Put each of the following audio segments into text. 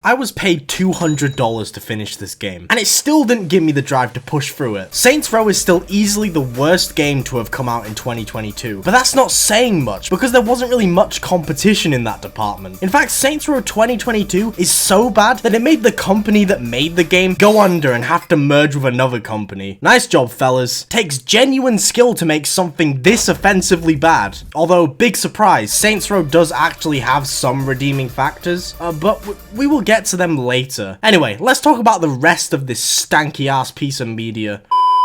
I was paid $200 to finish this game, and it still didn't give me the drive to push through it. Saints Row is still easily the worst game to have come out in 2022, but that's not saying much because there wasn't really much competition in that department. In fact, Saints Row 2022 is so bad that it made the company that made the game go under and have to merge with another company. Nice job, fellas. Takes genuine skill to make something this offensively bad. Although, big surprise, Saints Row does actually have some redeeming factors, but we will get to them later. Anyway, let's talk about the rest of this stanky ass piece of media.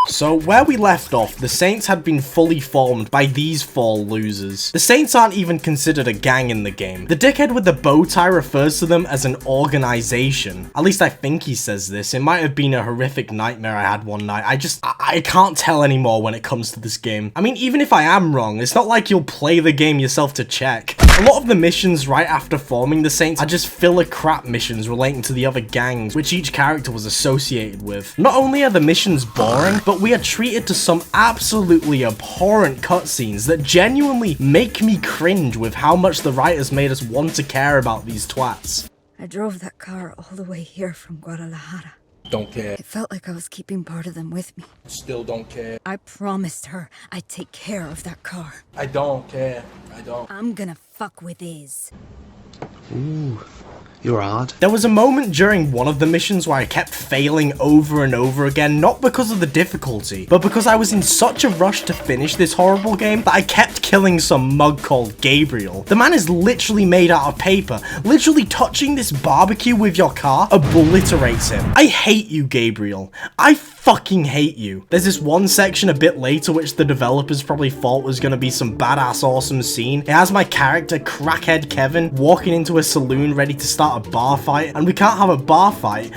So, where we left off, the Saints had been fully formed by these 4 losers. The Saints aren't even considered a gang in the game. The dickhead with the bow tie refers to them as an organization. At least I think he says this. It might have been a horrific nightmare I had one night. I can't tell anymore when it comes to this game. I mean, even if I am wrong, it's not like you'll play the game yourself to check. A lot of the missions right after forming the Saints are just filler crap missions relating to the other gangs, which each character was associated with. Not only are the missions boring, but we are treated to some absolutely abhorrent cutscenes that genuinely make me cringe with how much the writers made us want to care about these twats. I drove that car all the way here from Guadalajara. Don't care. It felt like I was keeping part of them with me. Still don't care. I promised her I'd take care of that car. I don't care. I don't. I'm gonna fuck with his. Ooh, you're odd. There was a moment during one of the missions where I kept failing over and over again, not because of the difficulty, but because I was in such a rush to finish this horrible game that I kept killing some mug called Gabriel. The man is literally made out of paper. Literally touching this barbecue with your car obliterates him. I hate you, Gabriel. I fucking hate you. There's this one section a bit later which the developers probably thought was gonna be some badass awesome scene. It has my character, crackhead Kevin, walking into a saloon ready to start a bar fight, and we can't have a bar fight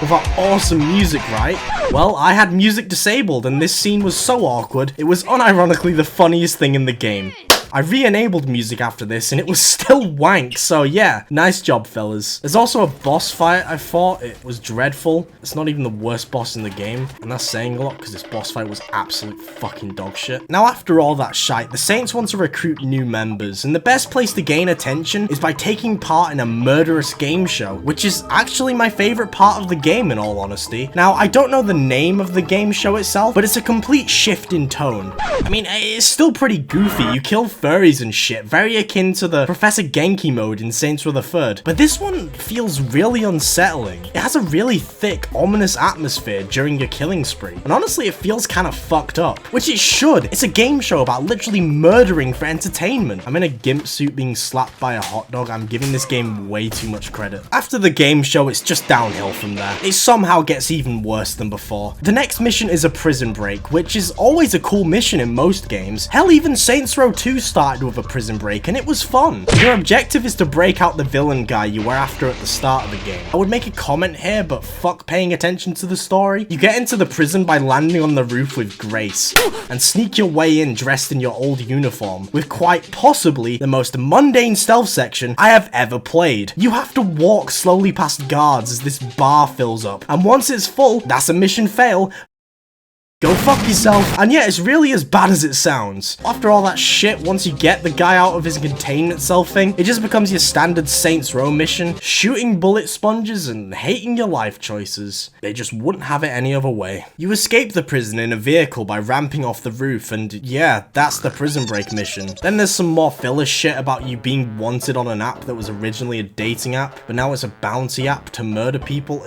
without awesome music, right? Well, I had music disabled and this scene was so awkward, it was unironically the funniest thing in the game. I re-enabled music after this and it was still wank, so yeah, nice job, fellas. There's also a boss fight I fought. It was dreadful. It's not even the worst boss in the game, and that's saying a lot because this boss fight was absolute fucking dog shit. Now, after all that shite, the Saints want to recruit new members, and the best place to gain attention is by taking part in a murderous game show, which is actually my favorite part of the game in all honesty. Now, I don't know the name of the game show itself, but it's a complete shift in tone. I mean, it's still pretty goofy. You kill furries and shit, very akin to the Professor Genki mode in Saints Row the Third. But this one feels really unsettling. It has a really thick, ominous atmosphere during your killing spree. And honestly, it feels kind of fucked up. Which it should. It's a game show about literally murdering for entertainment. I'm in a gimp suit being slapped by a hot dog. I'm giving this game way too much credit. After the game show, it's just downhill from there. It somehow gets even worse than before. The next mission is a prison break, which is always a cool mission in most games. Hell, even Saints Row 2 started with a prison break and it was fun. Your objective is to break out the villain guy you were after at the start of the game. I would make a comment here, but fuck paying attention to the story. You get into the prison by landing on the roof with grace and sneak your way in dressed in your old uniform with quite possibly the most mundane stealth section I have ever played. You have to walk slowly past guards as this bar fills up, and once it's full, that's a mission fail. Go fuck yourself. And yeah, it's really as bad as it sounds. After all that shit, once you get the guy out of his containment cell thing, it just becomes your standard Saints Row mission, shooting bullet sponges and hating your life choices. They just wouldn't have it any other way. You escape the prison in a vehicle by ramping off the roof, and yeah, that's the prison break mission. Then there's some more filler shit about you being wanted on an app that was originally a dating app, but now it's a bounty app to murder people.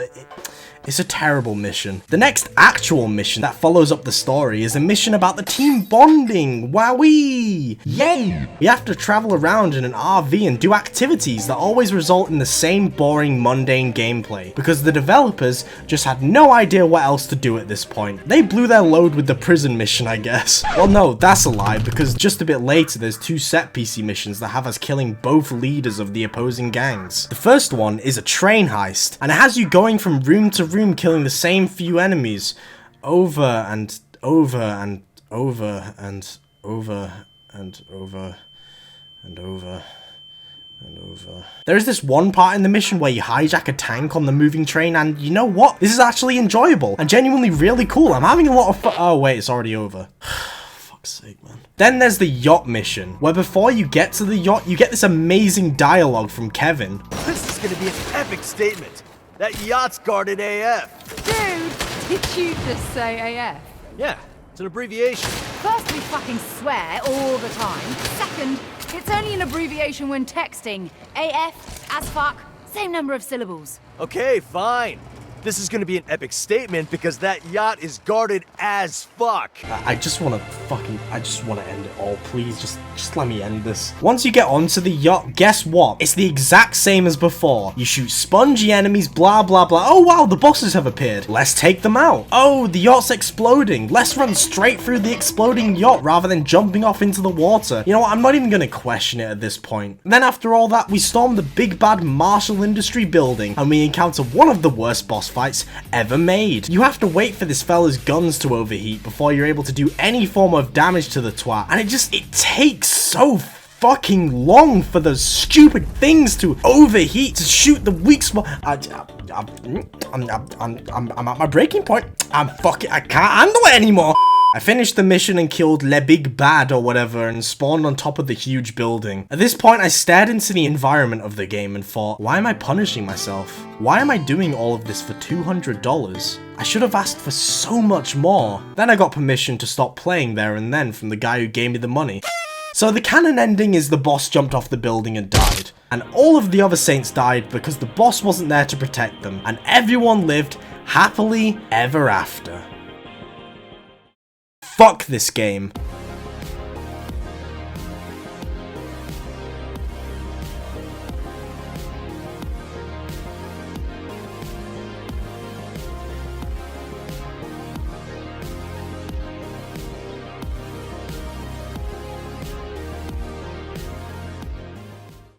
It's a terrible mission. The next actual mission that follows up the story is a mission about the team bonding. Wowee! Yay! We have to travel around in an RV and do activities that always result in the same boring, mundane gameplay, because the developers just had no idea what else to do at this point. They blew their load with the prison mission, I guess. Well, no, that's a lie, because just a bit later there's 2 set PC missions that have us killing both leaders of the opposing gangs. The first one is a train heist, and it has you going from room to room killing the same few enemies over and over and over and over and over and over and over. There is this one part in the mission where you hijack a tank on the moving train, and you know what? This is actually enjoyable and genuinely really cool. I'm having a lot of fun. Oh wait, it's already over. Fuck's sake, man. Then there's the yacht mission, where before you get to the yacht, you get this amazing dialogue from Kevin. This is is gonna be an epic statement. That yacht's guarded AF. Dude, did you just say AF? Yeah, it's an abbreviation. First, we fucking swear all the time. Second, it's only an abbreviation when texting. AF, as fuck, same number of syllables. Okay, fine. This is gonna be an epic statement because that yacht is guarded as fuck. I just want to end it all. Please, just let me end this. Once you get onto the yacht, guess what? It's the exact same as before. You shoot spongy enemies, blah, blah, blah. Oh, wow, the bosses have appeared. Let's take them out. Oh, the yacht's exploding. Let's run straight through the exploding yacht rather than jumping off into the water. You know what? I'm not even going to question it at this point. Then after all that, we storm the big bad Marshall Industry building and we encounter one of the worst boss fights ever made. You have to wait for this fella's guns to overheat before you're able to do any form of damage to the twat, and it takes so fucking long for those stupid things to overheat to shoot the weak spot. I'm at my breaking point. I can't handle it anymore. I finished the mission and killed Le Big Bad or whatever and spawned on top of the huge building. At this point, I stared into the environment of the game and thought, why am I punishing myself? Why am I doing all of this for $200? I should have asked for so much more. Then I got permission to stop playing there and then from the guy who gave me the money. So the canon ending is the boss jumped off the building and died. And all of the other saints died because the boss wasn't there to protect them. And everyone lived happily ever after. Fuck this game.